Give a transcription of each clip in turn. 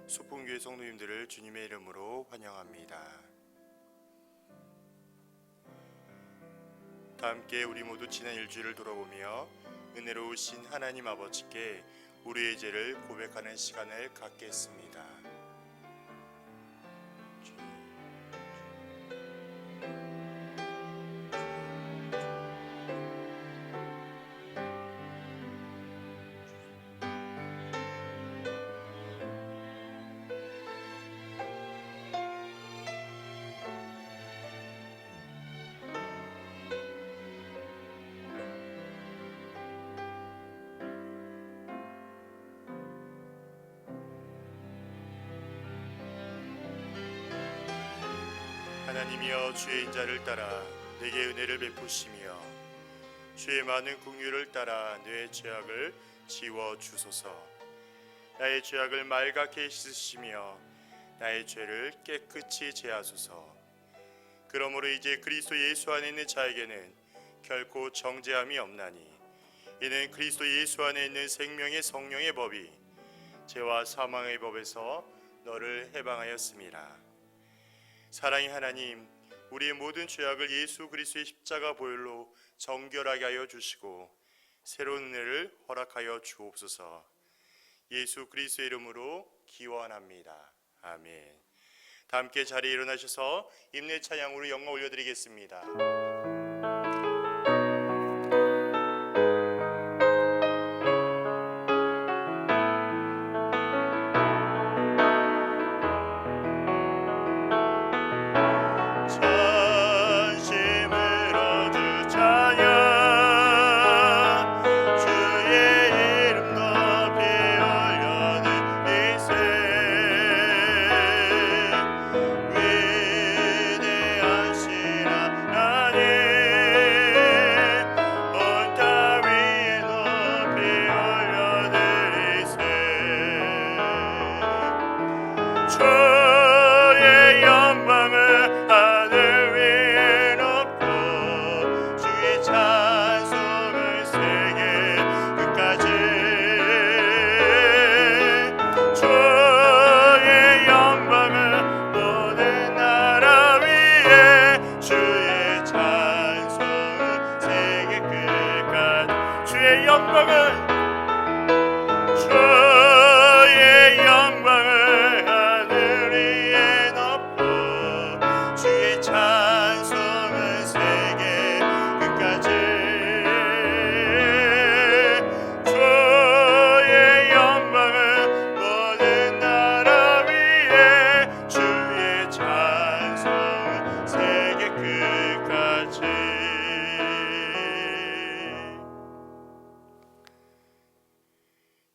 소풍교회 성도님들을 주님의 이름으로 환영합니다. 다 함께 우리 모두 지난 일주일을 돌아보며 은혜로우신 하나님 아버지께 우리의 죄를 고백하는 시간을 갖겠습니다. 하나님이여, 주의 인자를 따라 내게 은혜를 베푸시며 주의 많은 긍휼을 따라 내 죄악을 지워 주소서. 나의 죄악을 말갛게 씻으시며 나의 죄를 깨끗이 제하소서. 그러므로 이제 그리스도 예수 안에 있는 자에게는 결코 정죄함이 없나니, 이는 그리스도 예수 안에 있는 생명의 성령의 법이 죄와 사망의 법에서 너를 해방하였습니다. 사랑의 하나님, 우리의 모든 죄악을 예수 그리스도의 십자가 보혈로 정결하게 하여 주시고 새로운 은혜를 허락하여 주옵소서. 예수 그리스도의 이름으로 기원합니다. 아멘. 다 함께 자리에 일어나셔서 임내 찬양으로 영광 올려드리겠습니다.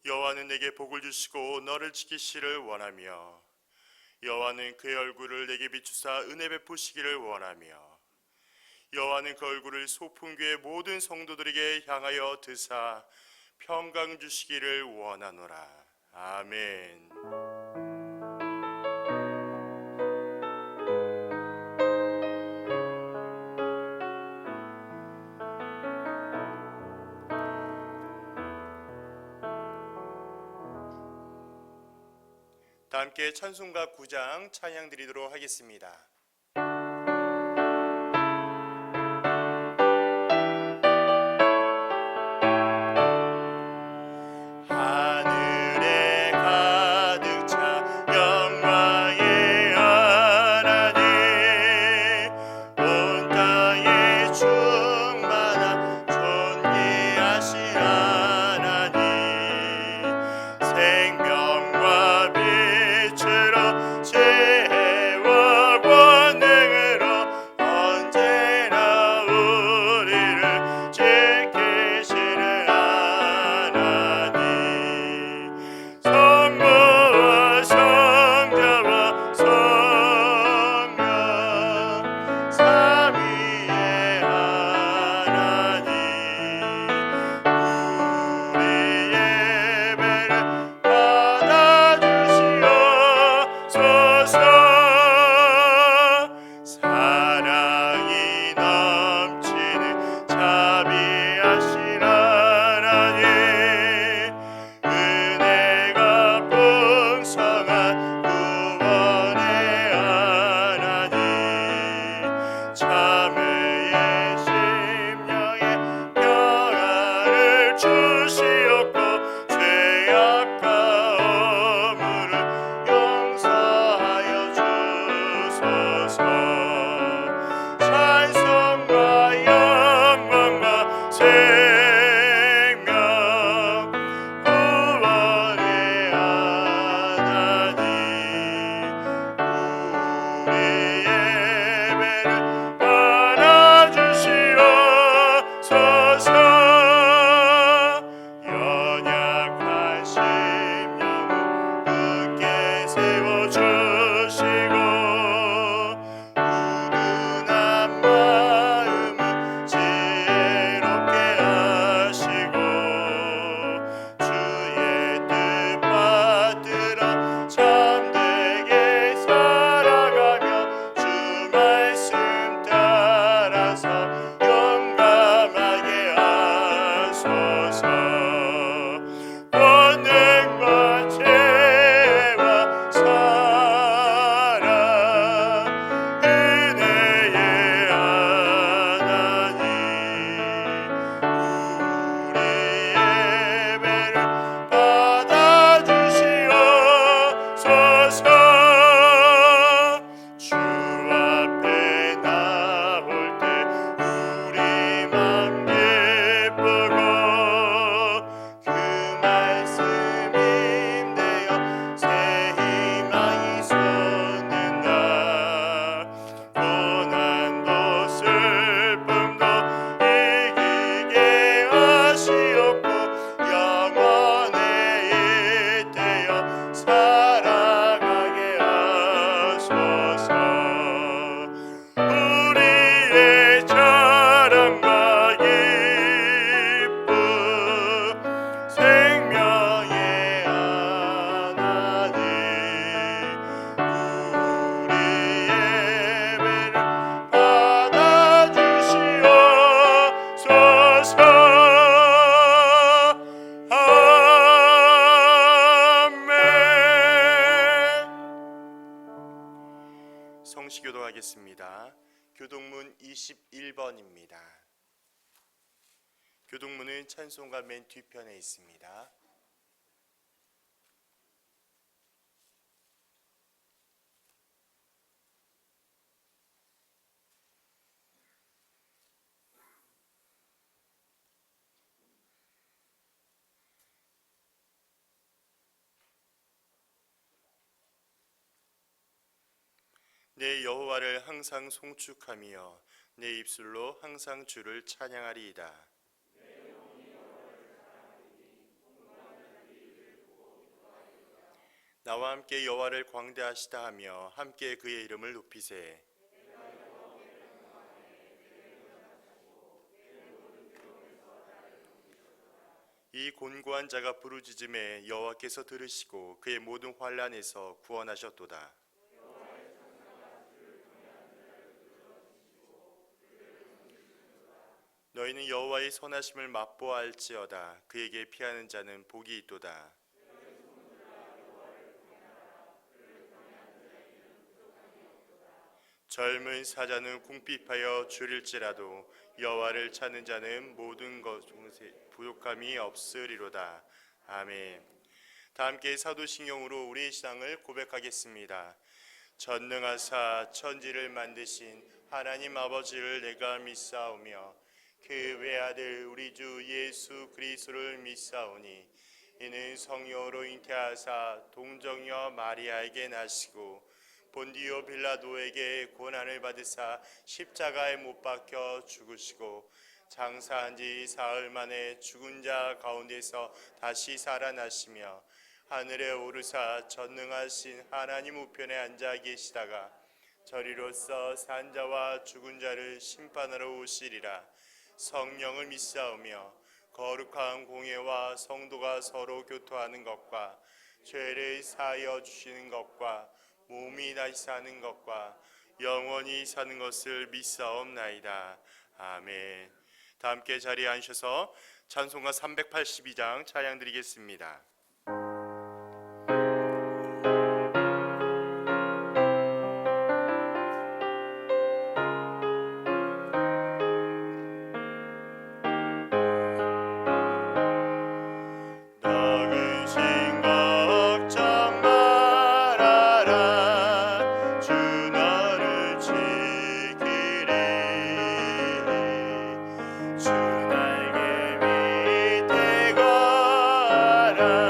여호와는 내게 복을 주시고 너를 지키시를 원하며, 여호와는 그의 얼굴을 내게 비추사 은혜 베푸시기를 원하며, 여호와는 그 얼굴을 소풍교회 모든 성도들에게 향하여 드사 평강 주시기를 원하노라. 아멘. 다 함께 찬송가 9장 찬양 드리도록 하겠습니다. 하늘에 가득 차 영광의 하나님, 온 땅에 충만한 존귀하신 하나님, 생명과 빛으로 채워고 성시교동하겠습니다. 교동문 21번입니다. 교동문은 찬송가 맨 뒤편에 있습니다. 내 여호와를 항상 송축하며 내 입술로 항상 주를 찬양하리이다. 나와 함께 여호와를 광대하시다 하며 함께 그의 이름을 높이세. 이 곤고한 자가 부르짖음에 여호와께서 들으시고 그의 모든 환난에서 구원하셨도다. 너희는 여호와의 선하심을 맛보아할지어다. 그에게 피하는 자는 복이 있도다. 젊은 사자는 궁핍하여 줄일지라도 여호와를 찾는 자는 모든 것에 부족함이 없으리로다. 아멘. 다 함께 사도신경으로 우리의 신앙을 고백하겠습니다. 전능하사 천지를 만드신 하나님 아버지를 내가 믿사오며 그 외아들 우리 주 예수 그리스도를 믿사오니 이는 성령으로 잉태하사 동정녀 마리아에게 나시고 본디오 빌라도에게 고난을 받으사 십자가에 못 박혀 죽으시고 장사한 지 사흘 만에 죽은 자 가운데서 다시 살아나시며 하늘에 오르사 전능하신 하나님 우편에 앉아 계시다가 저리로서 산 자와 죽은 자를 심판하러 오시리라. 성령을 믿사오며 거룩한 공예와 성도가 서로 교토하는 것과 죄를 사하여 주시는 것과 몸이 다시 사는 것과 영원히 사는 것을 믿사옵나이다. 아멘. 다 함께 자리에 앉으셔서 찬송가 382장 찬양 드리겠습니다. 주 날개 밑에 가라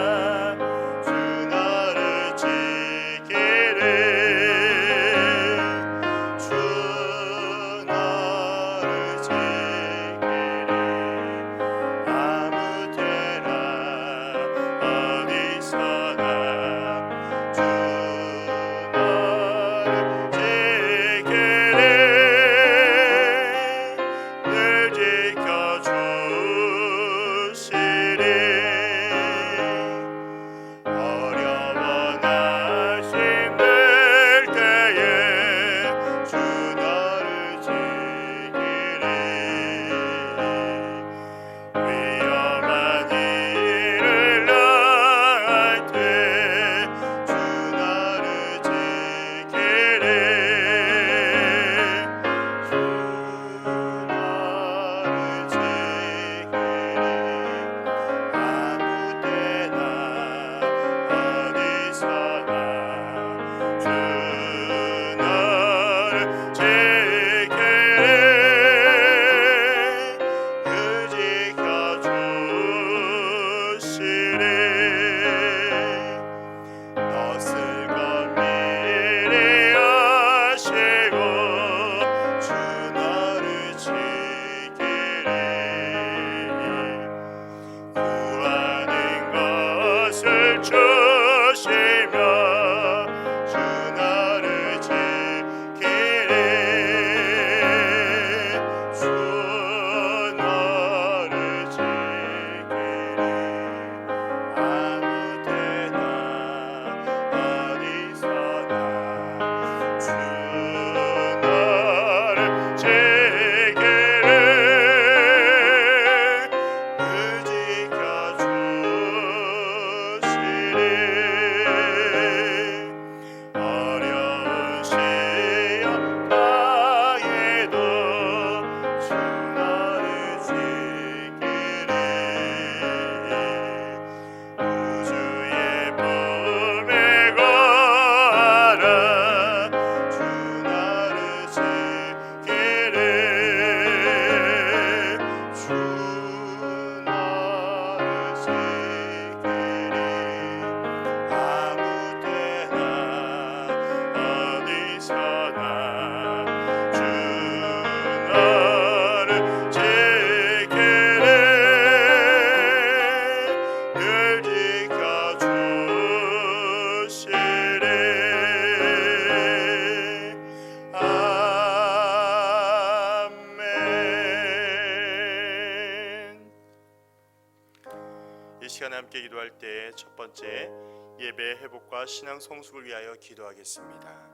함께 기도할 때 첫 번째, 예배의 회복과 신앙 성숙을 위하여 기도하겠습니다.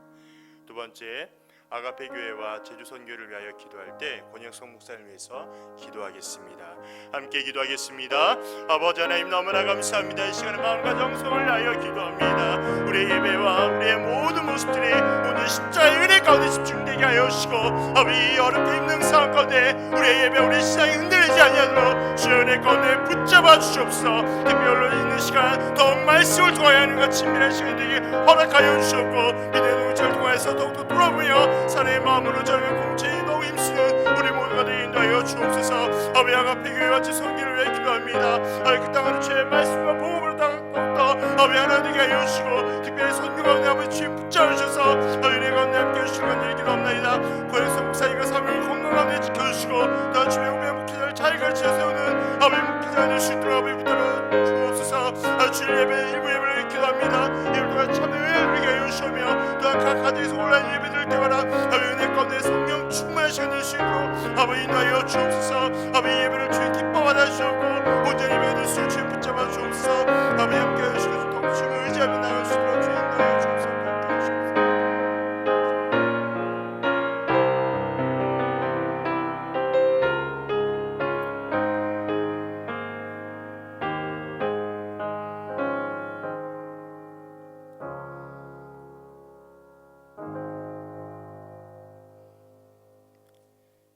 두 번째, 아가페 교회와 제주 선교를 위하여 기도할 때 권혁성 목사를 위해서 기도하겠습니다. 함께 기도하겠습니다. 아버지 하나님, 너무나 감사합니다. 이 시간에 마음과 정성을 다하여 기도합니다. 우리의 예배와 우리의 모든 모습들이 오늘 십자가의 은혜 가운데 집중되게 하여 주시고, 아버지 어렵고 힘든 상황 가운데 우리의 예배, 우리의 신앙이 흔들리지 아니하도록 주의 은혜 가운데 붙잡아 주시옵소서. 특별히 올려 있는 시간 더욱 말씀을 통하여 하나님과 친밀한 시간이 되게 허락하여 주셨고, 믿음의 동역자를 통해서 더욱더 돌아보며 사랑의 마음으로 저의 공체에 너무 힘쓰는 우리 모두가 되게 인도하여 주옵소서. 아버지 아가페 교회와 제 선교를 위해 기도합니다. 아버지 그 땅으로 주의 말씀과 복음으로 더욱더 아버지 하나 되게 하여 주시고, 특별히 선교 가운데 아버지 주님 붙잡으셔서 아버지 은혜 가운데 함께 해주시는 간절히 기도합니다. 고영성 목사님과 사명을 건강 가운데 지켜주시고, 또 주의 후배 목회자를 잘 가르쳐 세우는 아버지 목회자 될 수 있도록 아버지 붙들어 주옵소서. 주의 예배 일부 예배를 기도합니다. 예배 동안 참여를 누리게 하여 주시며, 또한 각 가정에서 온라인 예배 드릴 때마다 아버지 은혜 가운데 성령 충만한 시간 될 수 있도록 아버지 인도하여 주옵소서. 아버지 예배를 주의 기뻐받아 주옵고, 온전히 예배 드릴 수 주의 붙잡아 주옵소서. 아버지 함께 하시고 더욱 주님을 의지하며 나아갈 수 있도록 주의 인도하여 주옵소서.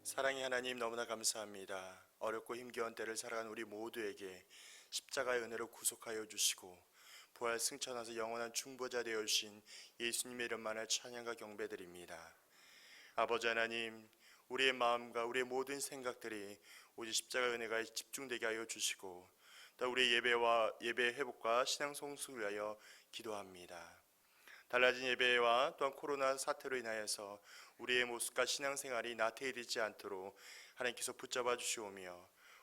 사랑의 하나님, 너무나 감사합니다. 어렵고 힘겨운 때를 살아간 우리 모두에게 십자가의 은혜로 구속하여 주시고, 부활 승천하서 영원한 중보자 되어 주신 예수님의 이름만을 찬양과 경배드립니다. 아버지 하나님, 우리의 마음과 우리의 모든 생각들이 오직 십자가의 은혜가 집중되게 하여 주시고, 또 우리의 예배의 회복과 신앙 성숙을 위하여 기도합니다. 달라진 예배와 또한 코로나 사태로 인하여서 우리의 모습과 신앙생활이 나태해지지 않도록 하나님께서 붙잡아 주시오며,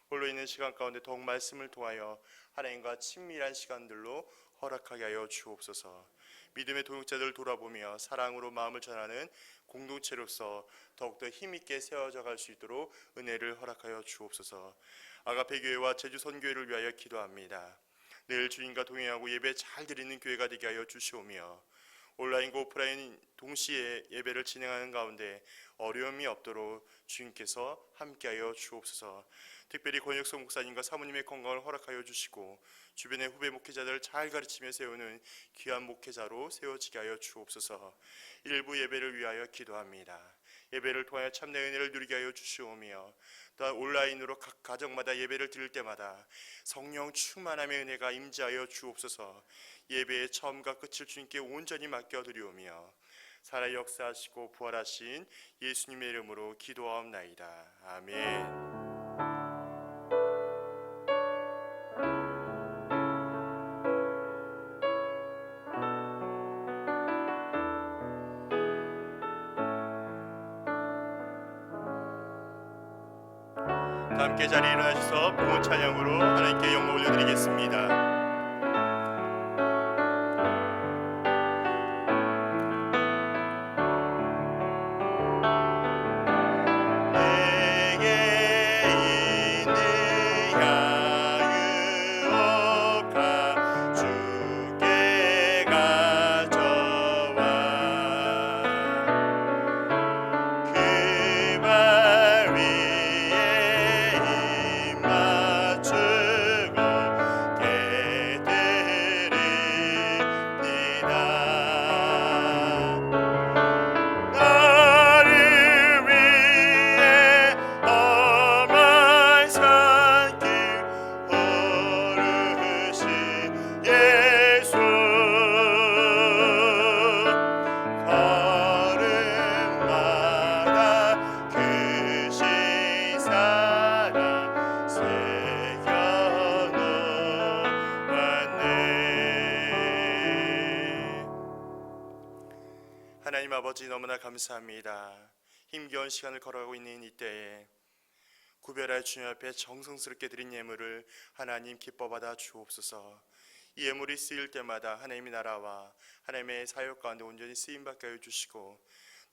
홀로 있는 시간 가운데 더욱 말씀을 통하여 하나님과 친밀한 시간들로 허락하게 하여 주옵소서. 믿음의 동역자들을 돌아보며 사랑으로 마음을 전하는 공동체로서 더욱더 힘있게 세워져 갈 수 있도록 은혜를 허락하여 주옵소서. 아가페 교회와 제주 선교회를 위하여 기도합니다. 늘 주님과 동행하고 예배 잘 드리는 교회가 되게 하여 주시오며, 온라인과 오프라인 동시에 예배를 진행하는 가운데 어려움이 없도록 주님께서 함께하여 주옵소서. 특별히 권혁성 목사님과 사모님의 건강을 허락하여 주시고, 주변의 후배 목회자들을 잘 가르치며 세우는 귀한 목회자로 세워지게 하여 주옵소서. 일부 예배를 위하여 기도합니다. 예배를 통하여 참된 은혜를 누리게 하여 주시오며, 또한 온라인으로 각 가정마다 예배를 드릴 때마다 성령 충만함의 은혜가 임재하여 주옵소서. 예배의 처음과 끝을 주님께 온전히 맡겨드리오며, 살아 역사하시고 부활하신 예수님의 이름으로 기도하옵나이다. 아멘. 함께 자리에 일어나셔서 봉헌 찬양으로 하나님께 영광 올려드리겠습니다. 하나님 아버지, 너무나 감사합니다. 힘겨운 시간을 걸어가고 있는 이때에 구별하여 주님 앞에 정성스럽게 드린 예물을 하나님 기뻐받아 주옵소서. 이 예물이 쓰일 때마다 하나님의 나라와 하나님의 사역 가운데 온전히 쓰임받게 하여 주시고,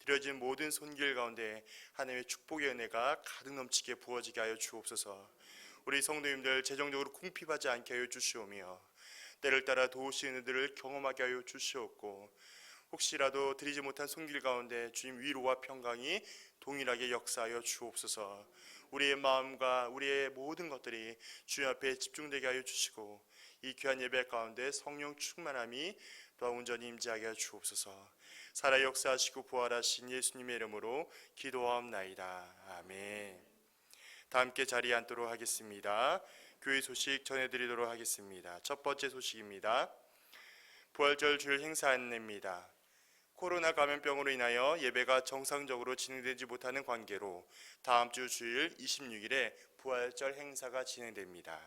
드려진 모든 손길 가운데 하나님의 축복의 은혜가 가득 넘치게 부어지게 하여 주옵소서. 우리 성도님들 재정적으로 궁핍하지 않게 하여 주시오며 때를 따라 도우시는 은혜들을 경험하게 하여 주시옵고 혹시라도 드리지 못한 손길 가운데 주님 위로와 평강이 동일하게 역사하여 주옵소서. 우리의 마음과 우리의 모든 것들이 주님 앞에 집중되게 하여 주시고 이 귀한 예배 가운데 성령 충만함이 또 온전히 임재하게 하여 주옵소서. 살아 역사하시고 부활하신 예수님의 이름으로 기도하옵나이다. 아멘. 다 함께 자리에 앉도록 하겠습니다. 교회 소식 전해드리도록 하겠습니다. 첫 번째 소식입니다. 부활절 주일 행사 안내입니다. 코로나 감염병으로 인하여 예배가 정상적으로 진행되지 못하는 관계로 다음 주 주일 26일에 부활절 행사가 진행됩니다.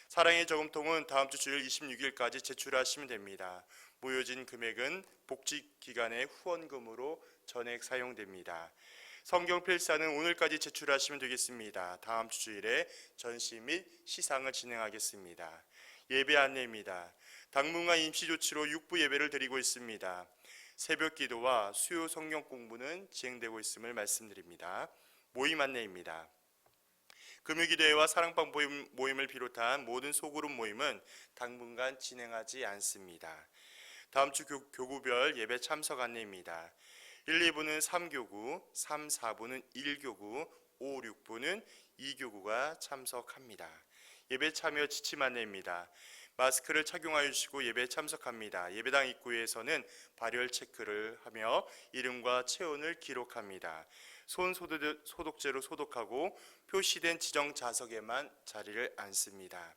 사랑의 저금통은 다음 주 주일 26일까지 제출하시면 됩니다. 모여진 금액은 복지기관의 후원금으로 전액 사용됩니다. 성경 필사는 오늘까지 제출하시면 되겠습니다. 다음 주 주일에 전시 및 시상을 진행하겠습니다. 예배 안내입니다. 당분간 임시조치로 6부 예배를 드리고 있습니다. 새벽 기도와 수요 성경 공부는 진행되고 있음을 말씀드립니다. 모임 안내입니다. 금요기도회와 사랑방 모임을 비롯한 모든 소그룹 모임은 당분간 진행하지 않습니다. 다음 주 교구별 예배 참석 안내입니다. 1, 2부는 3교구, 3, 4부는 1교구, 5, 6부는 2교구가 참석합니다. 예배 참여 지침 안내입니다. 마스크를 착용하여 주시고 예배에 참석합니다. 예배당 입구에서는 발열 체크를 하며 이름과 체온을 기록합니다. 손 소독제로 소독하고 표시된 지정 좌석에만 자리를 앉습니다.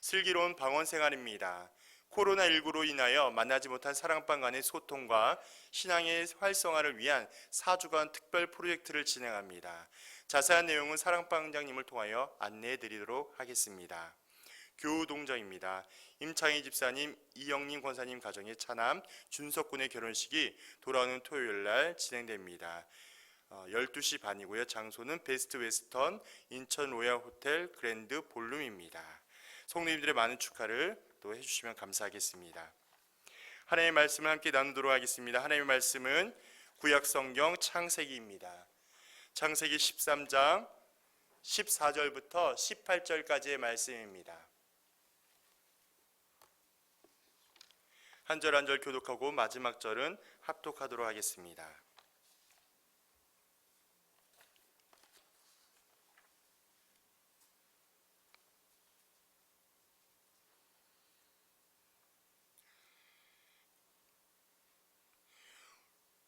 슬기로운 방언 생활입니다. 코로나19로 인하여 만나지 못한 사랑방 간의 소통과 신앙의 활성화를 위한 4주간 특별 프로젝트를 진행합니다. 자세한 내용은 사랑방장님을 통하여 안내해 드리도록 하겠습니다. 교우동정입니다. 임창희 집사님, 이영림 권사님 가정의 차남 준석 군의 결혼식이 돌아오는 토요일 날 진행됩니다. 12시 반이고요. 장소는 베스트 웨스턴 인천 로얄 호텔 그랜드 볼룸입니다. 성도님들의 많은 축하를 또 해주시면 감사하겠습니다. 하나님의 말씀을 함께 나누도록 하겠습니다. 하나님의 말씀은 구약성경 창세기입니다. 창세기 13장 14절부터 18절까지의 말씀입니다. 한 절 한 절 교독하고 마지막 절은 합독하도록 하겠습니다.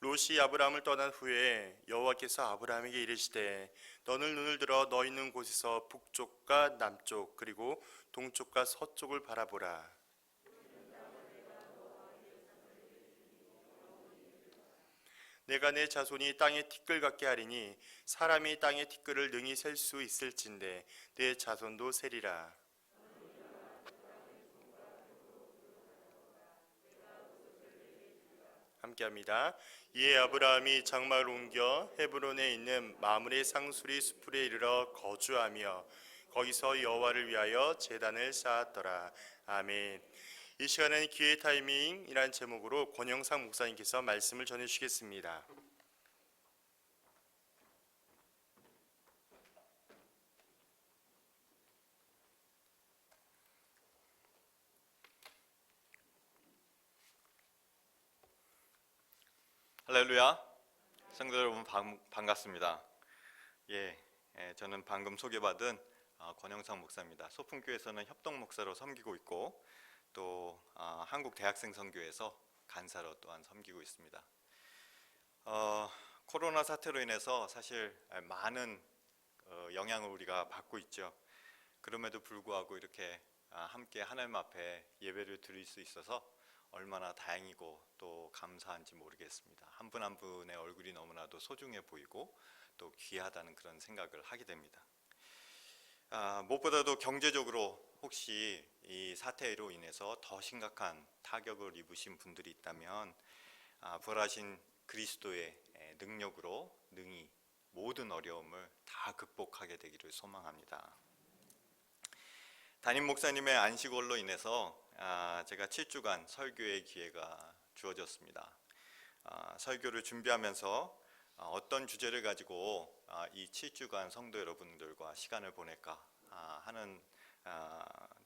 롯이 아브라함을 떠난 후에 여호와께서 아브라함에게 이르시되 너는 눈을 들어 너 있는 곳에서 북쪽과 남쪽 그리고 동쪽과 서쪽을 바라보라. 내가 내 자손이 땅의 티끌 같게 하리니 사람이 땅의 티끌을 능히 셀 수 있을진데 내 자손도 세리라. 함께합니다. 이에 아브라함이 장막을 옮겨 헤브론에 있는 마므레 상수리 수풀에 이르러 거주하며 거기서 여호와를 위하여 제단을 쌓았더라. 아멘. 이 시간에는 기회 타이밍이란 제목으로 권영상 목사님께서 말씀을 전해주시겠습니다. 할렐루야. 성도 여러분 반갑습니다. 저는 방금 소개받은 권영상 목사입니다. 소풍교회에서는 협동 목사로 섬기고 있고 또 한국 대학생 선교회에서 간사로 또한 섬기고 있습니다. 코로나 사태로 인해서 사실 많은 영향을 우리가 받고 있죠. 그럼에도 불구하고 이렇게 함께 하나님 앞에 예배를 드릴 수 있어서 얼마나 다행이고 또 감사한지 모르겠습니다. 한 분 한 분의 얼굴이 너무나도 소중해 보이고 또 귀하다는 그런 생각을 하게 됩니다. 무엇보다도 경제적으로 혹시 이 사태로 인해서 더 심각한 타격을 입으신 분들이 있다면 부활하신 그리스도의 능력으로 능히 모든 어려움을 다 극복하게 되기를 소망합니다. 담임 목사님의 안식월로 인해서 제가 7주간 설교의 기회가 주어졌습니다. 설교를 준비하면서 어떤 주제를 가지고 이 7주간 성도 여러분들과 시간을 보낼까 하는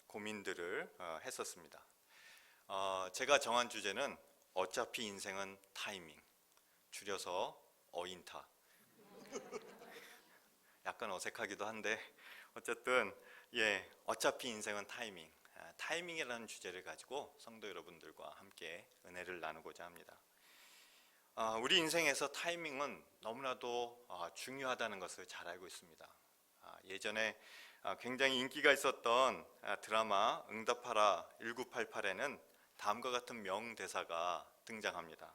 고민들을 했었습니다. 제가 정한 주제는 어차피 인생은 타이밍, 줄여서 어인타. 약간 어색하기도 한데 어쨌든 어차피 인생은 타이밍, 타이밍이라는 주제를 가지고 성도 여러분들과 함께 은혜를 나누고자 합니다. 우리 인생에서 타이밍은 너무나도 중요하다는 것을 잘 알고 있습니다. 예전에 굉장히 인기가 있었던 드라마 응답하라 1988에는 다음과 같은 명대사가 등장합니다.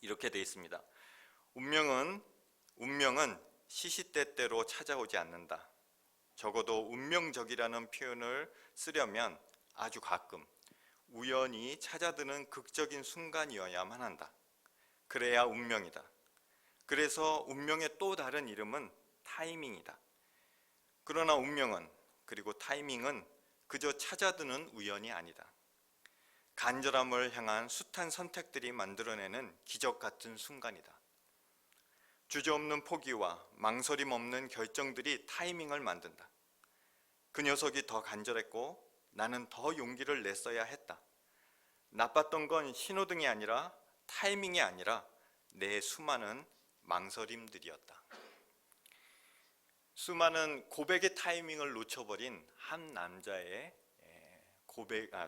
이렇게 되어 있습니다. 운명은 시시때때로 찾아오지 않는다. 적어도 운명적이라는 표현을 쓰려면 아주 가끔 우연히 찾아드는 극적인 순간이어야만 한다. 그래야 운명이다. 그래서 운명의 또 다른 이름은 타이밍이다. 그러나 운명은, 그리고 타이밍은 그저 찾아드는 우연이 아니다. 간절함을 향한 숱한 선택들이 만들어내는 기적 같은 순간이다. 주저없는 포기와 망설임 없는 결정들이 타이밍을 만든다. 그 녀석이 더 간절했고 나는 더 용기를 냈어야 했다. 나빴던 건 신호등이 아니라 타이밍이 아니라 내 수많은 망설임들이었다. 수많은 고백의 타이밍을 놓쳐버린 한 남자의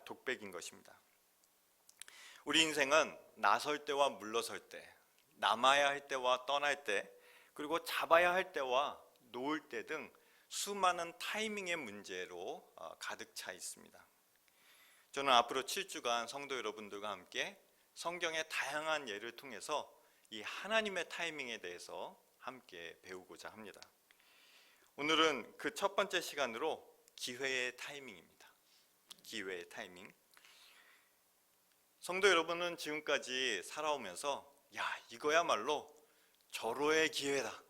독백인 것입니다. 우리 인생은 나설 때와 물러설 때, 남아야 할 때와 떠날 때, 그리고 잡아야 할 때와 놓을 때 등 수많은 타이밍의 문제로 가득 차 있습니다. 저는 앞으로 7주간 성도 여러분들과 함께 성경의 다양한 예를 통해서 이 하나님의 타이밍에 대해서 함께 배우고자 합니다. 오늘은 그 첫 번째 시간으로 기회의 타이밍입니다. 기회의 타이밍. 성도 여러분은 지금까지 살아오면서 이거야말로 절호의 기회다,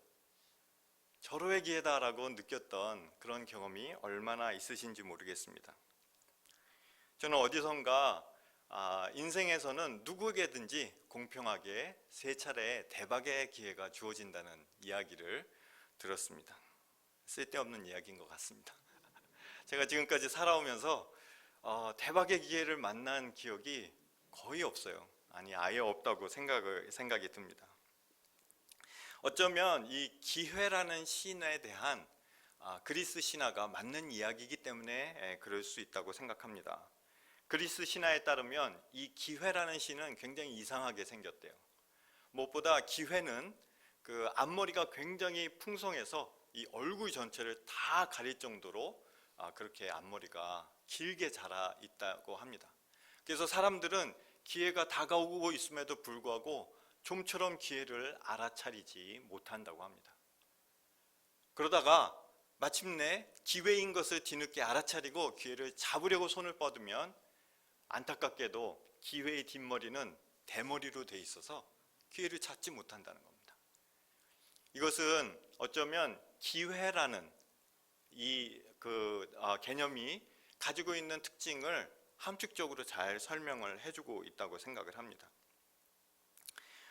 절호의 기회다라고 느꼈던 그런 경험이 얼마나 있으신지 모르겠습니다. 저는 어디선가 인생에서는 누구에게든지 공평하게 3차례 대박의 기회가 주어진다는 이야기를 들었습니다. 쓸데없는 이야기인 것 같습니다. 제가 지금까지 살아오면서 대박의 기회를 만난 기억이 거의 없어요. 아니, 아예 없다고 생각이 듭니다. 어쩌면 이 기회라는 신에 대한 그리스 신화가 맞는 이야기이기 때문에 그럴 수 있다고 생각합니다. 그리스 신화에 따르면 이 기회라는 신은 굉장히 이상하게 생겼대요. 무엇보다 기회는 그 앞머리가 굉장히 풍성해서 이 얼굴 전체를 다 가릴 정도로 그렇게 앞머리가 길게 자라 있다고 합니다. 그래서 사람들은 기회가 다가오고 있음에도 불구하고 좀처럼 기회를 알아차리지 못한다고 합니다. 그러다가 마침내 기회인 것을 뒤늦게 알아차리고 기회를 잡으려고 손을 뻗으면 안타깝게도 기회의 뒷머리는 대머리로 돼 있어서 기회를 찾지 못한다는 겁니다. 이것은 어쩌면 기회라는 개념이 가지고 있는 특징을 함축적으로 잘 설명을 해주고 있다고 생각을 합니다.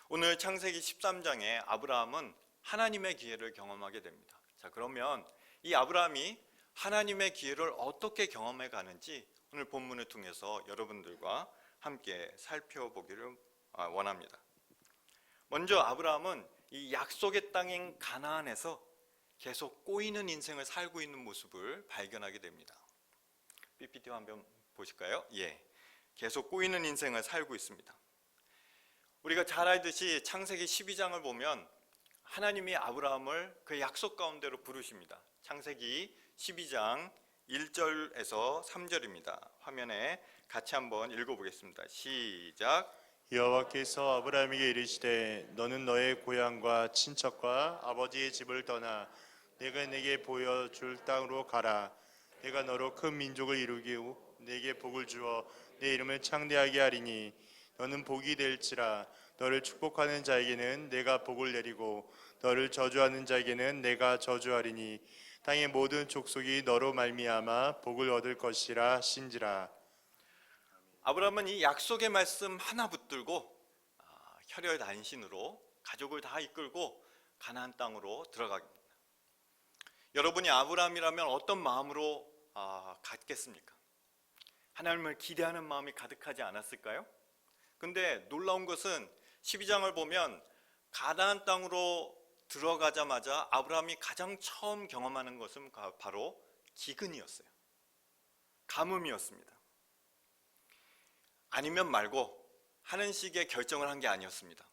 오늘 창세기 13장에 아브라함은 하나님의 기회를 경험하게 됩니다. 자, 그러면 이 아브라함이 하나님의 기회를 어떻게 경험해 가는지 오늘 본문을 통해서 여러분들과 함께 살펴보기를 원합니다. 먼저 아브라함은 이 약속의 땅인 가나안에서 계속 꼬이는 인생을 살고 있는 모습을 발견하게 됩니다. PPT 한번 보실까요? 계속 꼬이는 인생을 살고 있습니다. 우리가 잘 알듯이 창세기 12장을 보면 하나님이 아브라함을 그 약속 가운데로 부르십니다. 창세기 12장 1절에서 3절입니다. 화면에 같이 한번 읽어보겠습니다. 시작. 여호와께서 아브라함에게 이르시되 너는 너의 고향과 친척과 아버지의 집을 떠나 내가 내게 보여줄 땅으로 가라. 내가 너로 큰 민족을 이루고 내게 복을 주어 내 이름을 창대하게 하리니 너는 복이 될지라. 너를 축복하는 자에게는 내가 복을 내리고 너를 저주하는 자에게는 내가 저주하리니 땅의 모든 족속이 너로 말미암아 복을 얻을 것이라 하신지라. 아브라함은 이 약속의 말씀 하나 붙들고 혈혈단신으로 가족을 다 이끌고 가나안 땅으로 들어갑니다. 여러분이 아브라함이라면 어떤 마음으로 갔겠습니까? 하나님을 기대하는 마음이 가득하지 않았을까요? 근데 놀라운 것은 12장을 보면 가나안 땅으로 들어가자마자 아브라함이 가장 처음 경험하는 것은 바로 기근이었어요. 가뭄이었습니다. 아니면 말고 하는 식의 결정을 한 게 아니었습니다.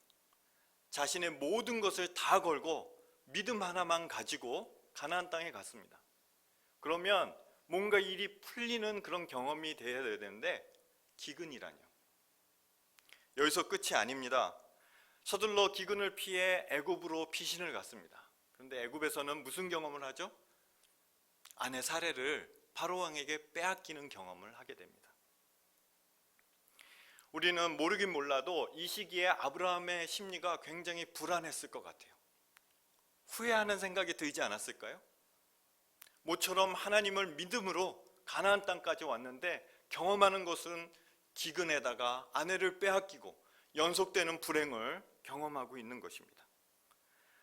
자신의 모든 것을 다 걸고 믿음 하나만 가지고 가나안 땅에 갔습니다. 그러면 뭔가 일이 풀리는 그런 경험이 되어야 되는데 기근이라뇨. 여기서 끝이 아닙니다. 서둘러 기근을 피해 애굽으로 피신을 갔습니다. 그런데 애굽에서는 무슨 경험을 하죠? 아내 사레를 바로 왕에게 빼앗기는 경험을 하게 됩니다. 우리는 모르긴 몰라도 이 시기에 아브라함의 심리가 굉장히 불안했을 것 같아요. 후회하는 생각이 들지 않았을까요? 모처럼 하나님을 믿음으로 가나안 땅까지 왔는데 경험하는 것은 기근에다가 아내를 빼앗기고 연속되는 불행을 경험하고 있는 것입니다.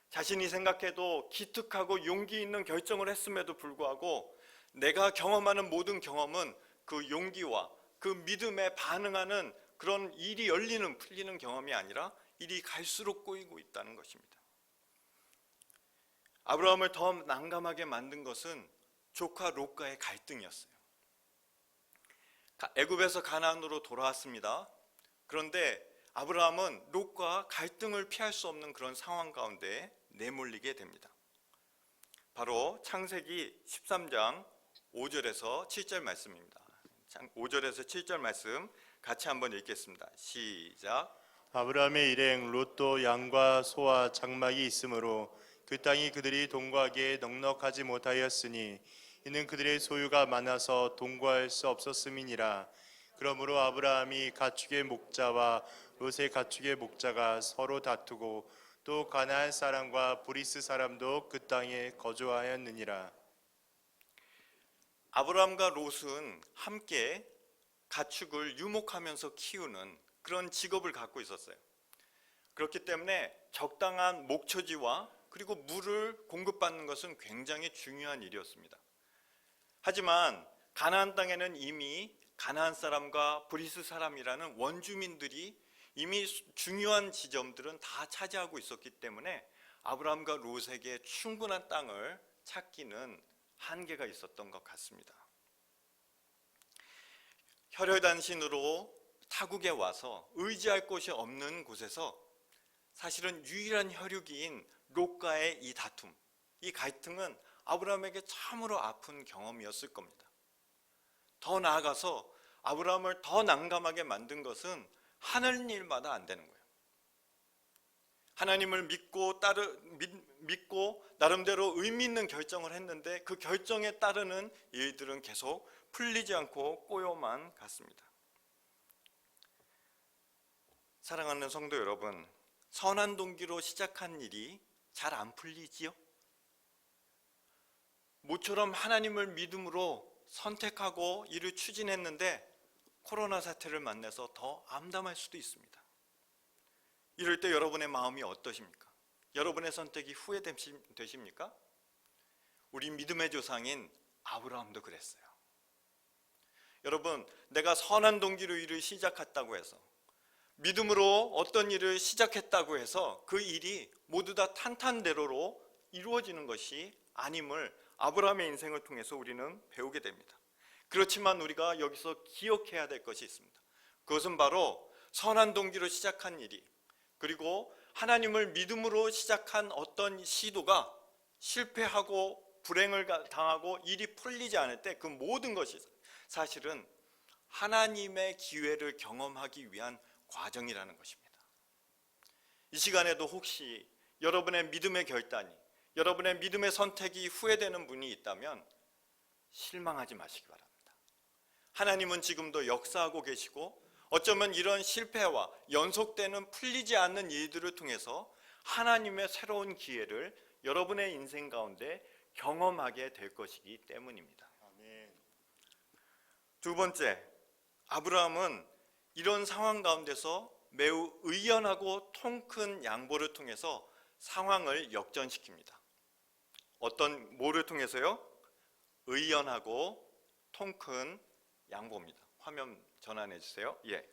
자신이 생각해도 기특하고 용기 있는 결정을 했음에도 불구하고 내가 경험하는 모든 경험은 그 용기와 그 믿음에 반응하는 그런 일이 열리는 풀리는 경험이 아니라 일이 갈수록 꼬이고 있다는 것입니다. 아브라함을 더 난감하게 만든 것은 조카 롯과의 갈등이었어요. 애굽에서 가나안으로 돌아왔습니다. 그런데 아브라함은 롯과 갈등을 피할 수 없는 그런 상황 가운데 내몰리게 됩니다. 바로 창세기 13장 5절에서 7절 말씀입니다. 5절에서 7절 말씀 같이 한번 읽겠습니다. 시작. 아브라함의 일행 롯도 양과 소와 장막이 있으므로 그 땅이 그들이 동거하기에 넉넉하지 못하였으니 이는 그들의 소유가 많아서 동거할 수 없었음이니라. 그러므로 아브라함이 가축의 목자와 롯의 가축의 목자가 서로 다투고 또 가나안 사람과 브리스 사람도 그 땅에 거주하였느니라. 아브라함과 롯은 함께 가축을 유목하면서 키우는 그런 직업을 갖고 있었어요. 그렇기 때문에 적당한 목초지와 그리고 물을 공급받는 것은 굉장히 중요한 일이었습니다. 하지만 가나안 땅에는 이미 가나안 사람과 브리스 사람이라는 원주민들이 이미 중요한 지점들은 다 차지하고 있었기 때문에 아브라함과 롯에게 충분한 땅을 찾기는 한계가 있었던 것 같습니다. 혈혈단신으로 타국에 와서 의지할 곳이 없는 곳에서 사실은 유일한 혈육인 롯과의 이 다툼, 이 갈등은 아브라함에게 참으로 아픈 경험이었을 겁니다. 더 나아가서 아브라함을 더 난감하게 만든 것은 하는 일마다 안 되는 거예요. 하나님을 믿고 나름대로 의미 있는 결정을 했는데 그 결정에 따르는 일들은 계속 풀리지 않고 꼬여만 갔습니다. 사랑하는 성도 여러분, 선한 동기로 시작한 일이 잘 안 풀리지요? 모처럼 하나님을 믿음으로 선택하고 일을 추진했는데 코로나 사태를 만나서 더 암담할 수도 있습니다. 이럴 때 여러분의 마음이 어떠십니까? 여러분의 선택이 후회되십니까? 우리 믿음의 조상인 아브라함도 그랬어요. 여러분, 내가 선한 동기로 일을 시작했다고 해서 믿음으로 어떤 일을 시작했다고 해서 그 일이 모두 다 탄탄대로로 이루어지는 것이 아님을 아브라함의 인생을 통해서 우리는 배우게 됩니다. 그렇지만 우리가 여기서 기억해야 될 것이 있습니다. 그것은 바로 선한 동기로 시작한 일이 그리고 하나님을 믿음으로 시작한 어떤 시도가 실패하고 불행을 당하고 일이 풀리지 않을 때 그 모든 것이 사실은 하나님의 기회를 경험하기 위한 과정이라는 것입니다. 이 시간에도 혹시 여러분의 믿음의 결단이 여러분의 믿음의 선택이 후회되는 분이 있다면 실망하지 마시기 바랍니다. 하나님은 지금도 역사하고 계시고 어쩌면 이런 실패와 연속되는 풀리지 않는 일들을 통해서 하나님의 새로운 기회를 여러분의 인생 가운데 경험하게 될 것이기 때문입니다. 아멘. 두 번째, 아브라함은 이런 상황 가운데서 매우 의연하고 통 큰 양보를 통해서 상황을 역전시킵니다. 뭐를 통해서요? 의연하고 통 큰 양보입니다. 화면 전환해 주세요. 예.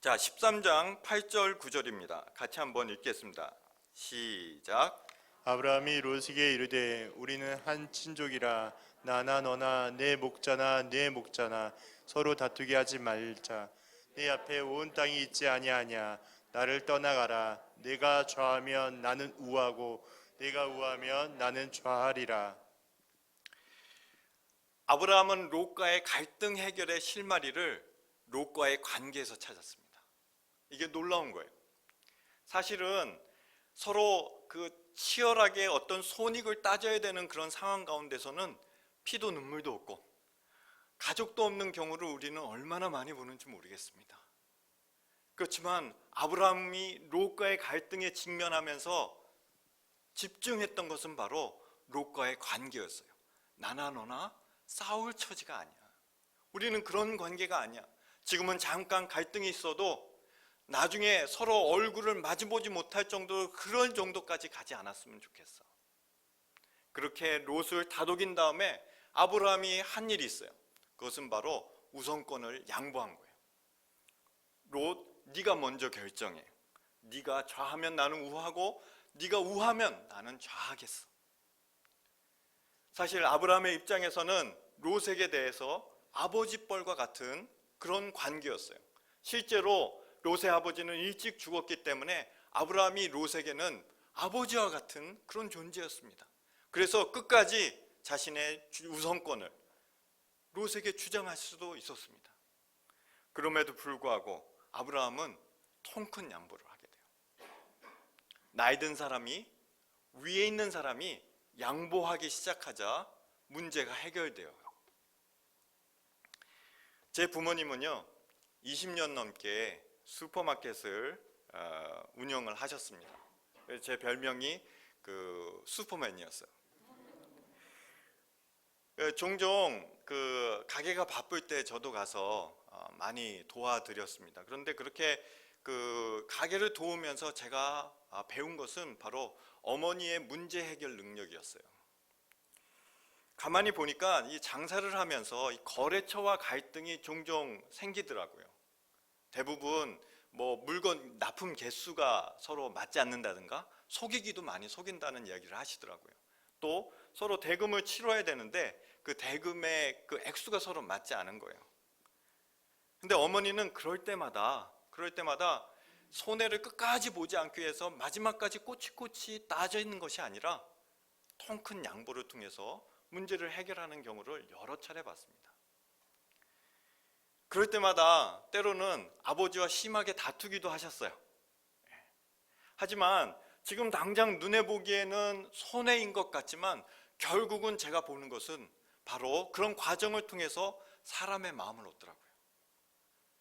자, 13장 8절 9절입니다. 같이 한번 읽겠습니다. 시작. 아브라함이 롯에게 이르되 우리는 한 친족이라 나나 너나 내 목자나 내 목자나 서로 다투게 하지 말자. 내 앞에 온 땅이 있지 아니하냐. 나를 떠나가라. 내가 좌하면 나는 우하고 내가 우하면 나는 좌하리라. 아브라함은 롯과의 갈등 해결의 실마리를 롯과의 관계에서 찾았습니다. 이게 놀라운 거예요. 사실은 서로 그 치열하게 어떤 손익을 따져야 되는 그런 상황 가운데서는 피도 눈물도 없고 가족도 없는 경우를 우리는 얼마나 많이 보는지 모르겠습니다. 그렇지만 아브라함이 롯과의 갈등에 직면하면서 집중했던 것은 바로 롯과의 관계였어요. 나나 너나 싸울 처지가 아니야. 우리는 그런 관계가 아니야. 지금은 잠깐 갈등이 있어도 나중에 서로 얼굴을 마주보지 못할 정도, 그런 정도까지 가지 않았으면 좋겠어. 그렇게 롯을 다독인 다음에 아브라함이 한 일이 있어요. 그것은 바로 우선권을 양보한 거예요. 롯, 네가 먼저 결정해. 네가 좌하면 나는 우하고 네가 우하면 나는 좌하겠어. 사실 아브라함의 입장에서는 롯에게 대해서 아버지 뻘과 같은 그런 관계였어요. 실제로 롯의 아버지는 일찍 죽었기 때문에 아브라함이 롯에게는 아버지와 같은 그런 존재였습니다. 그래서 끝까지 자신의 우선권을 롯에게 주장할 수도 있었습니다. 그럼에도 불구하고 아브라함은 통 큰 양보를 하게 돼요. 나이 든 사람이, 위에 있는 사람이 양보하기 시작하자 문제가 해결돼요. 제 부모님은요 20년 넘게 슈퍼마켓을 운영을 하셨습니다. 제 별명이 그 슈퍼맨이었어요. 종종 그 가게가 바쁠 때 저도 가서 많이 도와드렸습니다. 그런데 그렇게 그 가게를 도우면서 제가 배운 것은 바로 어머니의 문제 해결 능력이었어요. 가만히 보니까 이 장사를 하면서 이 거래처와 갈등이 종종 생기더라고요. 대부분 뭐 물건 납품 개수가 서로 맞지 않는다든가 속이기도 많이 속인다는 이야기를 하시더라고요. 또 서로 대금을 치러야 되는데 그 대금의 그 액수가 서로 맞지 않은 거예요. 근데 어머니는 그럴 때마다 손해를 끝까지 보지 않기 위해서 마지막까지 꼬치꼬치 따져 있는 것이 아니라 통 큰 양보를 통해서 문제를 해결하는 경우를 여러 차례 봤습니다. 그럴 때마다 때로는 아버지와 심하게 다투기도 하셨어요. 하지만 지금 당장 눈에 보기에는 손해인 것 같지만 결국은 제가 보는 것은 바로 그런 과정을 통해서 사람의 마음을 얻더라고요.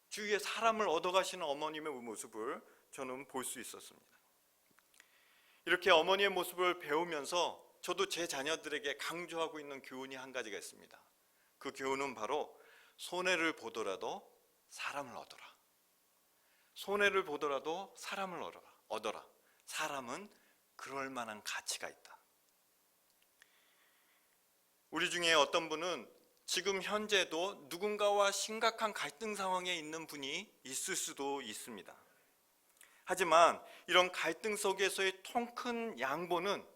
주위에 사람을 얻어가시는 어머님의 모습을 저는 볼 수 있었습니다. 이렇게 어머니의 모습을 배우면서 저도 제 자녀들에게 강조하고 있는 교훈이 한 가지가 있습니다. 그 교훈은 바로 손해를 보더라도 사람을 얻어라. 손해를 보더라도 사람을 얻어라. 사람은 그럴 만한 가치가 있다. 우리 중에 어떤 분은 지금 현재도 누군가와 심각한 갈등 상황에 있는 분이 있을 수도 있습니다. 하지만 이런 갈등 속에서의 통 큰 양보는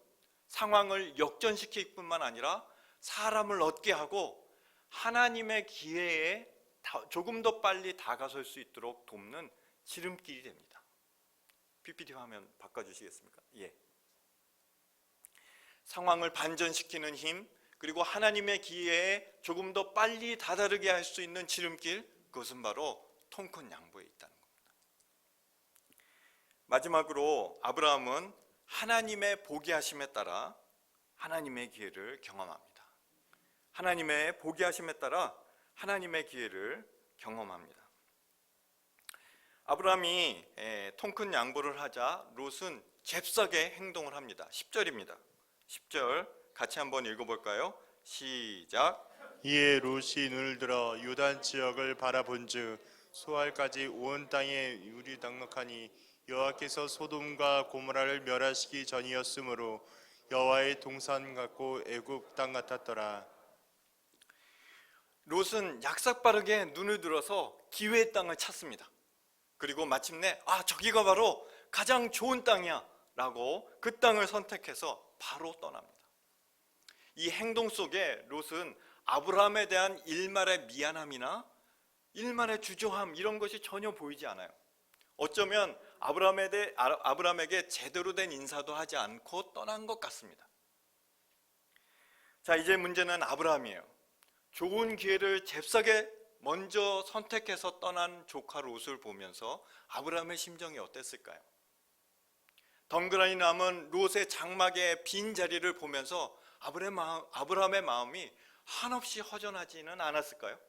상황을 역전시킬 뿐만 아니라 사람을 얻게 하고 하나님의 기회에 조금 더 빨리 다가설 수 있도록 돕는 지름길이 됩니다. PPT 화면 바꿔주시겠습니까? 예. 상황을 반전시키는 힘, 그리고 하나님의 기회에 조금 더 빨리 다다르게 할 수 있는 지름길, 그것은 바로 통 큰 양보에 있다는 겁니다. 마지막으로 아브라함은 하나님의 보게 하심에 따라 하나님의 기회를 경험합니다. 하나님의 보게 하심에 따라 하나님의 기회를 경험합니다. 아브라함이 통 큰 양보를 하자 롯은 잽싸게 행동을 합니다. 10절입니다. 10절 같이 한번 읽어볼까요? 시작. 이에 롯이 눈을 들어 요단 지역을 바라본즉 소알까지 온 땅에 물이 넉넉하니 여호와께서 소돔과 고모라를 멸하시기 전이었으므로 여호와의 동산 같고 애굽 땅 같았더라. 롯은 약삭빠르게 눈을 들어서 기회의 땅을 찾습니다. 그리고 마침내 저기가 바로 가장 좋은 땅이야 라고 그 땅을 선택해서 바로 떠납니다. 이 행동 속에 롯은 아브라함에 대한 일말의 미안함이나 일말의 주저함 이런 것이 전혀 보이지 않아요. 어쩌면 아브라함에게 제대로 된 인사도 하지 않고 떠난 것 같습니다. 자, 이제 문제는 아브라함이에요. 좋은 기회를 잽싸게 먼저 선택해서 떠난 조카 롯을 보면서 아브라함의 심정이 어땠을까요? 덩그러니 남은 롯의 장막의 빈 자리를 보면서 아브라함의 마음이 한없이 허전하지는 않았을까요?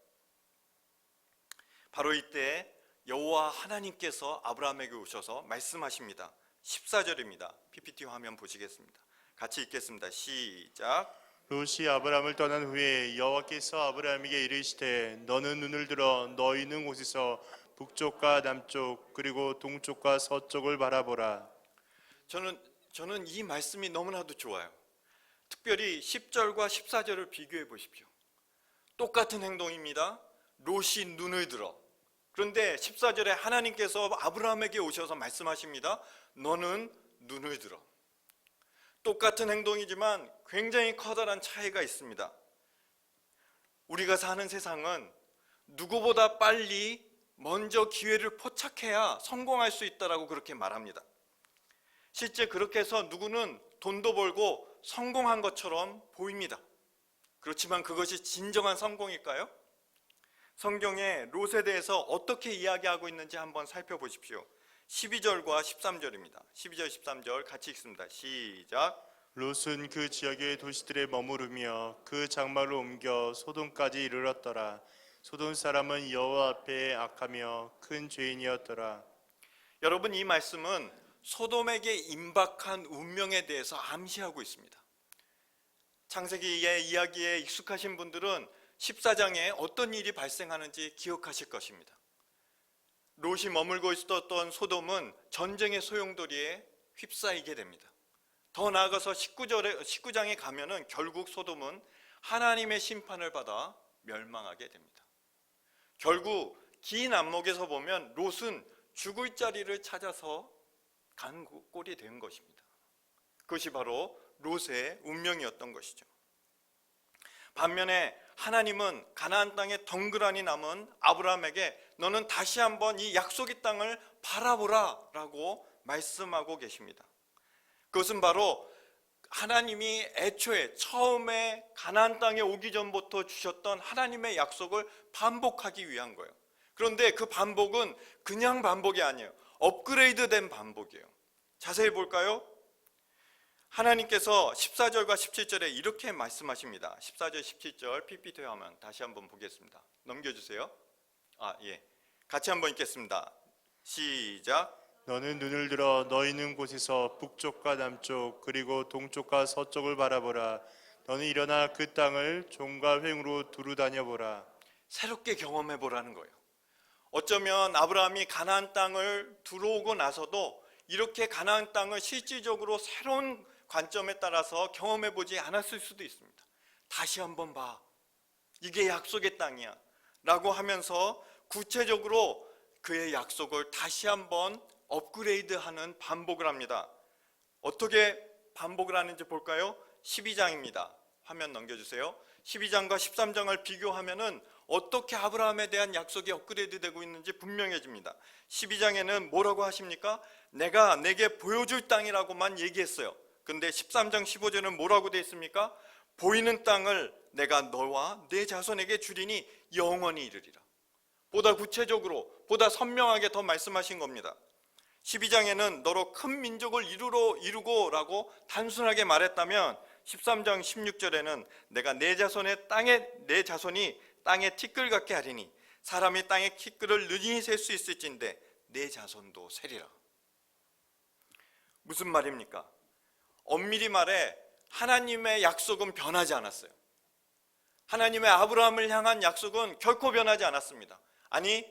바로 이때 여호와 하나님께서 아브라함에게 오셔서 말씀하십니다. 14절입니다. PPT 화면 보시겠습니다. 같이 읽겠습니다. 시작. 롯이 아브라함을 떠난 후에 여호와께서 아브라함에게 이르시되 너는 눈을 들어 너 있는 곳에서 북쪽과 남쪽 그리고 동쪽과 서쪽을 바라보라. 저는 이 말씀이 너무나도 좋아요. 특별히 10절과 14절을 비교해 보십시오. 똑같은 행동입니다. 롯이 눈을 들어. 그런데 14절에 하나님께서 아브라함에게 오셔서 말씀하십니다. 너는 눈을 들어. 똑같은 행동이지만 굉장히 커다란 차이가 있습니다. 우리가 사는 세상은 누구보다 빨리 먼저 기회를 포착해야 성공할 수 있다라고 그렇게 말합니다. 실제 그렇게 해서 누구는 돈도 벌고 성공한 것처럼 보입니다. 그렇지만 그것이 진정한 성공일까요? 성경에 롯에 대해서 어떻게 이야기하고 있는지 한번 살펴보십시오. 12절과 13절입니다. 12절 13절 같이 읽습니다. 시작. 롯은 그 지역의 도시들에 머무르며 그 장막을 옮겨 소돔까지 이르렀더라. 소돔 사람은 여호와 앞에 악하며 큰 죄인이었더라. 여러분, 이 말씀은 소돔에게 임박한 운명에 대해서 암시하고 있습니다. 창세기의 이야기에 익숙하신 분들은 14장에 어떤 일이 발생하는지 기억하실 것입니다. 롯이 머물고 있었던 소돔은 전쟁의 소용돌이에 휩싸이게 됩니다. 더 나아가서 19장에 가면은 결국 소돔은 하나님의 심판을 받아 멸망하게 됩니다. 결국 긴 안목에서 보면 롯은 죽을 자리를 찾아서 간 꼴이 된 것입니다. 그것이 바로 롯의 운명이었던 것이죠. 반면에 하나님은 가나안 땅에 덩그러니 남은 아브라함에게 너는 다시 한번 이 약속의 땅을 바라보라 라고 말씀하고 계십니다. 그것은 바로 하나님이 애초에 처음에 가나안 땅에 오기 전부터 주셨던 하나님의 약속을 반복하기 위한 거예요. 그런데 그 반복은 그냥 반복이 아니에요. 업그레이드된 반복이에요. 자세히 볼까요? 하나님께서 14절과 17절에 이렇게 말씀하십니다. 14절 17절 PPT 화면 다시 한번 보겠습니다. 넘겨주세요. 같이 한번 읽겠습니다. 시작. 너는 눈을 들어 너 있는 곳에서 북쪽과 남쪽 그리고 동쪽과 서쪽을 바라보라. 너는 일어나 그 땅을 종과 횡으로 두루 다녀보라. 새롭게 경험해 보라는 거예요. 어쩌면 아브라함이 가나안 땅을 들어오고 나서도 이렇게 가나안 땅을 실질적으로 새로운 관점에 따라서 경험해 보지 않았을 수도 있습니다. 다시 한번 봐. 이게 약속의 땅이야 라고 하면서 구체적으로 그의 약속을 다시 한번 업그레이드하는 반복을 합니다. 어떻게 반복을 하는지 볼까요? 12장입니다. 화면 넘겨주세요. 12장과 13장을 비교하면은 어떻게 아브라함에 대한 약속이 업그레이드되고 있는지 분명해집니다. 12장에는 뭐라고 하십니까? 내가 내게 보여줄 땅이라고만 얘기했어요. 근데 13장 15절은 뭐라고 되어 있습니까? 보이는 땅을 내가 너와 내 자손에게 주리니 영원히 이르리라. 보다 구체적으로, 보다 선명하게 더 말씀하신 겁니다. 12장에는 너로 큰 민족을 이루고 라고 단순하게 말했다면 13장 16절에는 내가 내 자손이 땅에 티끌 같게 하리니 사람이 땅에 티끌을 능히 셀 수 있을진데 내 자손도 세리라. 무슨 말입니까? 엄밀히 말해 하나님의 약속은 변하지 않았어요. 하나님의 아브라함을 향한 약속은 결코 변하지 않았습니다. 아니,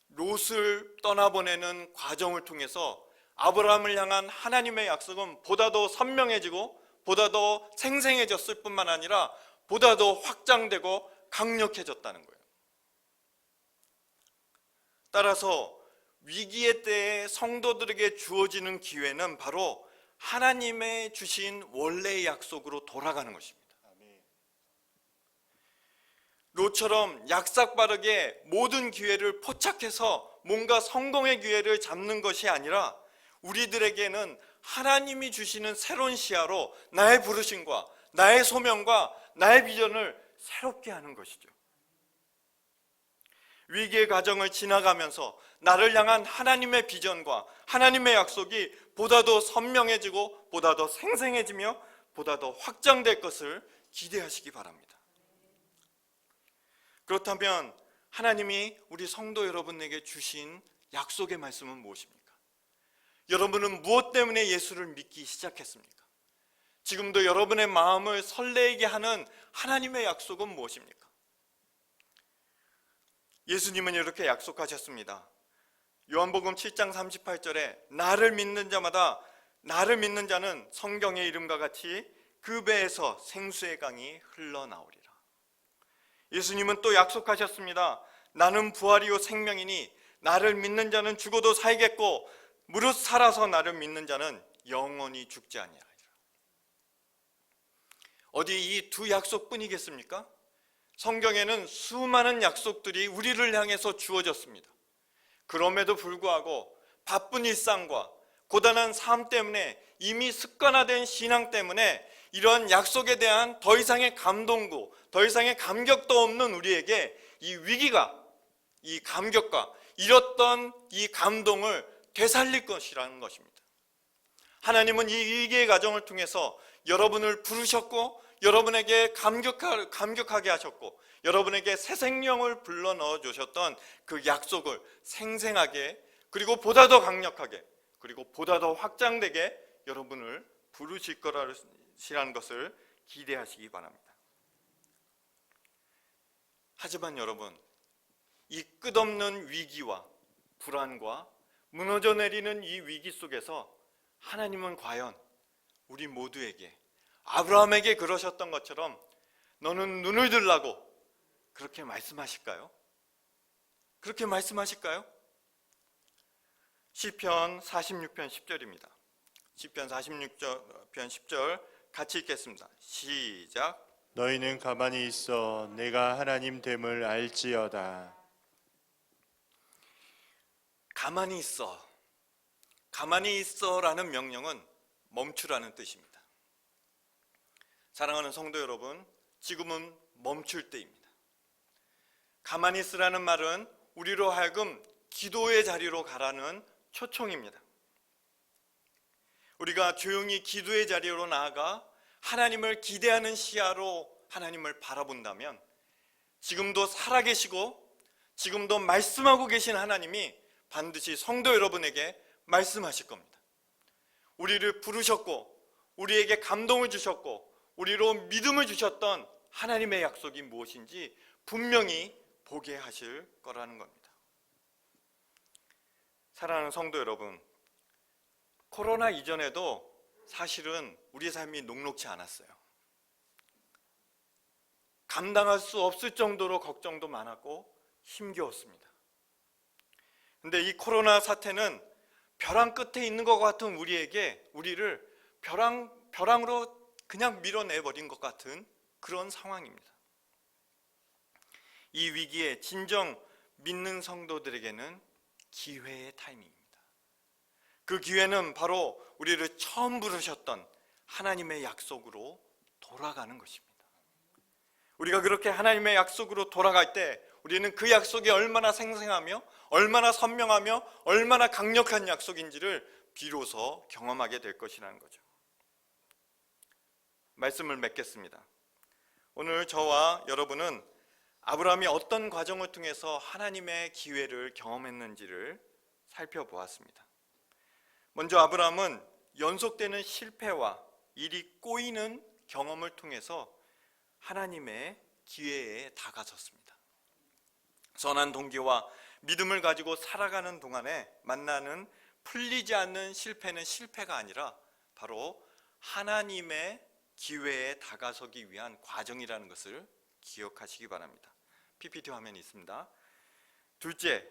롯을 떠나보내는 과정을 통해서 아브라함을 향한 하나님의 약속은 보다 더 선명해지고 보다 더 생생해졌을 뿐만 아니라 보다 더 확장되고 강력해졌다는 거예요. 따라서 위기의 때에 성도들에게 주어지는 기회는 바로 하나님의 주신 원래의 약속으로 돌아가는 것입니다. 롯처럼 약삭빠르게 모든 기회를 포착해서 뭔가 성공의 기회를 잡는 것이 아니라 우리들에게는 하나님이 주시는 새로운 시야로 나의 부르심과 나의 소명과 나의 비전을 새롭게 하는 것이죠. 위기의 과정을 지나가면서 나를 향한 하나님의 비전과 하나님의 약속이 보다 더 선명해지고 보다 더 생생해지며 보다 더 확장될 것을 기대하시기 바랍니다. 그렇다면 하나님이 우리 성도 여러분에게 주신 약속의 말씀은 무엇입니까? 여러분은 무엇 때문에 예수를 믿기 시작했습니까? 지금도 여러분의 마음을 설레게 하는 하나님의 약속은 무엇입니까? 예수님은 이렇게 약속하셨습니다. 요한복음 7장 38절에 나를 믿는 자는 성경의 이름과 같이 그 배에서 생수의 강이 흘러나오리라. 예수님은 또 약속하셨습니다. 나는 부활이요 생명이니 나를 믿는 자는 죽어도 살겠고 무릇 살아서 나를 믿는 자는 영원히 죽지 아니하리라. 어디 이 두 약속뿐이겠습니까? 성경에는 수많은 약속들이 우리를 향해서 주어졌습니다. 그럼에도 불구하고 바쁜 일상과 고단한 삶 때문에 이미 습관화된 신앙 때문에 이런 약속에 대한 더 이상의 감동도 더 이상의 감격도 없는 우리에게 이 위기가 이 감격과 잃었던 이 감동을 되살릴 것이라는 것입니다. 하나님은 이 위기의 과정을 통해서 여러분을 부르셨고 여러분에게 감격하게 하셨고 여러분에게 새 생명을 불러 넣어 주셨던 그 약속을 생생하게 그리고 보다 더 강력하게 그리고 보다 더 확장되게 여러분을 부르실 거라는 것을 기대하시기 바랍니다. 하지만 여러분, 이 끝없는 위기와 불안과 무너져 내리는 이 위기 속에서 하나님은 과연 우리 모두에게 아브라함에게 그러셨던 것처럼 너는 눈을 들라고 그렇게 말씀하실까요? 그렇게 말씀하실까요? 시편 46편 10절입니다. 시편 46편 10절 같이 읽겠습니다. 시작. 너희는 가만히 있어 내가 하나님 됨을 알지어다. 가만히 있어. 가만히 있어라는 명령은 멈추라는 뜻입니다. 사랑하는 성도 여러분, 지금은 멈출 때입니다. 가만히 있으라는 말은 우리로 하여금 기도의 자리로 가라는 초청입니다. 우리가 조용히 기도의 자리로 나아가 하나님을 기대하는 시야로 하나님을 바라본다면 지금도 살아계시고 지금도 말씀하고 계신 하나님이 반드시 성도 여러분에게 말씀하실 겁니다. 우리를 부르셨고 우리에게 감동을 주셨고 우리로 믿음을 주셨던 하나님의 약속이 무엇인지 분명히 보게 하실 거라는 겁니다. 사랑하는 성도 여러분, 코로나 이전에도 사실은 우리 삶이 녹록지 않았어요. 감당할 수 없을 정도로 걱정도 많았고 힘겨웠습니다. 근데 이 코로나 사태는 벼랑 끝에 있는 것 같은 우리를 벼랑으로 그냥 밀어내버린 것 같은 그런 상황입니다. 이 위기에 진정 믿는 성도들에게는 기회의 타이밍입니다. 그 기회는 바로 우리를 처음 부르셨던 하나님의 약속으로 돌아가는 것입니다. 우리가 그렇게 하나님의 약속으로 돌아갈 때 우리는 그 약속이 얼마나 생생하며 얼마나 선명하며 얼마나 강력한 약속인지를 비로소 경험하게 될 것이라는 거죠. 말씀을 맺겠습니다. 오늘 저와 여러분은 아브라함이 어떤 과정을 통해서 하나님의 기회를 경험했는지를 살펴보았습니다. 먼저 아브라함은 연속되는 실패와 일이 꼬이는 경험을 통해서 하나님의 기회에 다가섰습니다. 선한 동기와 믿음을 가지고 살아가는 동안에 만나는 풀리지 않는 실패는 실패가 아니라 바로 하나님의 기회에 다가서기 위한 과정이라는 것을 기억하시기 바랍니다. PPT 화면이 있습니다. 둘째,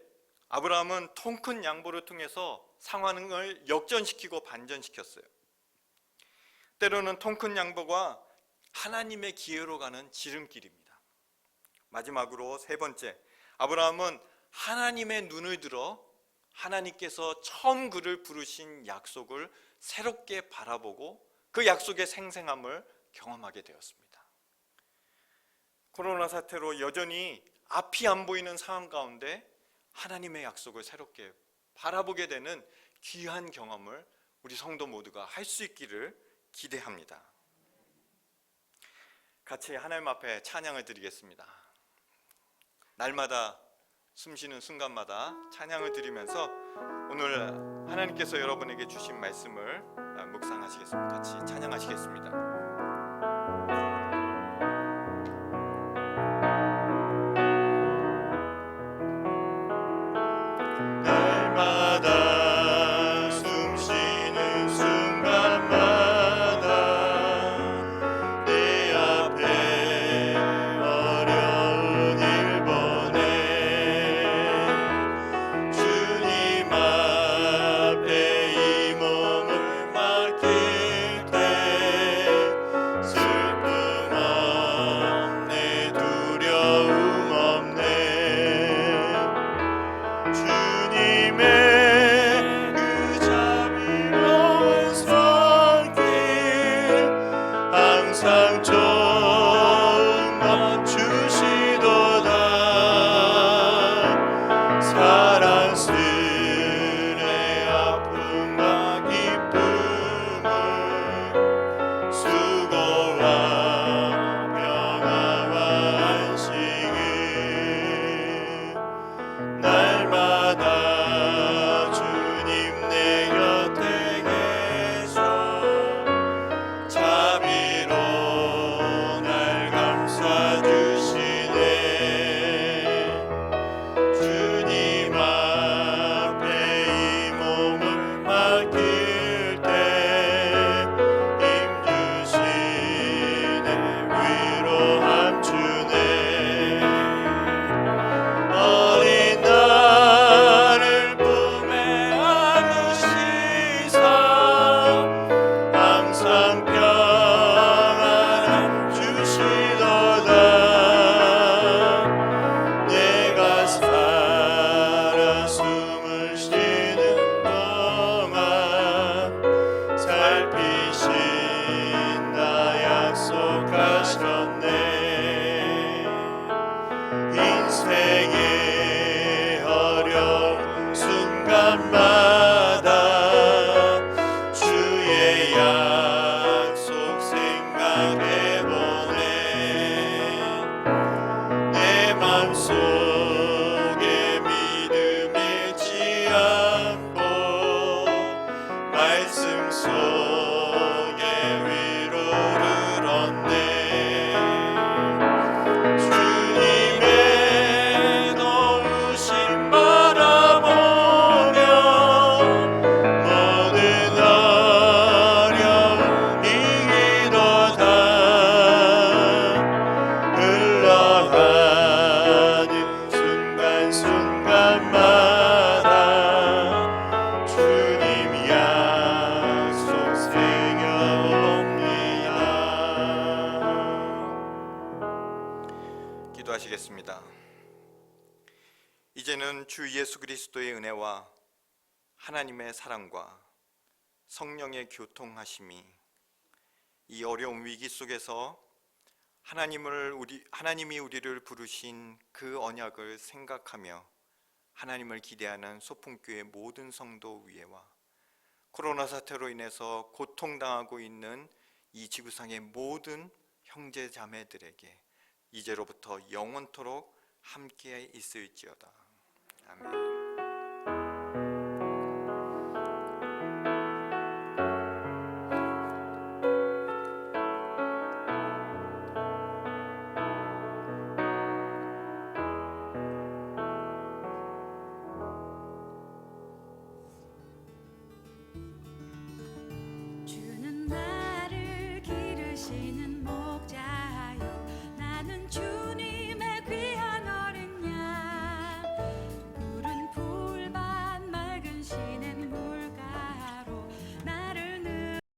아브라함은 통 큰 양보를 통해서 상황을 역전시키고 반전시켰어요. 때로는 통 큰 양보가 하나님의 기회로 가는 지름길입니다. 마지막으로 세 번째, 아브라함은 하나님의 눈을 들어 하나님께서 처음 그를 부르신 약속을 새롭게 바라보고 그 약속의 생생함을 경험하게 되었습니다. 코로나 사태로 여전히 앞이 안 보이는 상황 가운데 하나님의 약속을 새롭게 바라보게 되는 귀한 경험을 우리 성도 모두가 할 수 있기를 기대합니다. 같이 하나님 앞에 찬양을 드리겠습니다. 날마다 숨쉬는 순간마다 찬양을 드리면서 오늘 하나님께서 여러분에게 주신 말씀을 묵상하시겠습니다. 같이 찬양하시겠습니다. 날마다 숨쉬는 순간마다 내 앞에 어려운 일 보내 주님 앞에 이 몸을 맡길 때 슬픔 없네 두려움 없네 주님의 그 자비로운 손길 항상 좋은 것 주시도다 사랑스레 아픔과 기쁨을 수고와 평화와 안식을 날마다 주님 내 곁에 계셔 자비로 날 감싸주시네 주님 앞에 이 몸을 맡길 때 힘주시네 위로함 주네 어린 나를 품에 안으시사 항상 평안함 주시도다 내가 살아 숨을 쉬는 동안 살피신다 약속하셨네 인생의 어려운 순간마다 주의 약속 생각해보네 내 맘속에 믿음 잃지 않고 말씀 속에 위로를 얻네 주님의 도우심 바라보며 모든 어려움 이기도다 흘러가는 순간순간마다 주님 약속 새겨옵니다. 기도하시겠습니다. 이제는 주 예수 그리스도의 은혜와 하나님의 사랑과 성령의 교통하심이 이 어려운 위기 속에서 하나님이 우리를 부르신 그 언약을 생각하며 하나님을 기대하는 소풍교회 모든 성도 위에와 코로나 사태로 인해서 고통당하고 있는 이 지구상의 모든 형제 자매들에게 이제로부터 영원토록 함께 있을지어다. 아멘.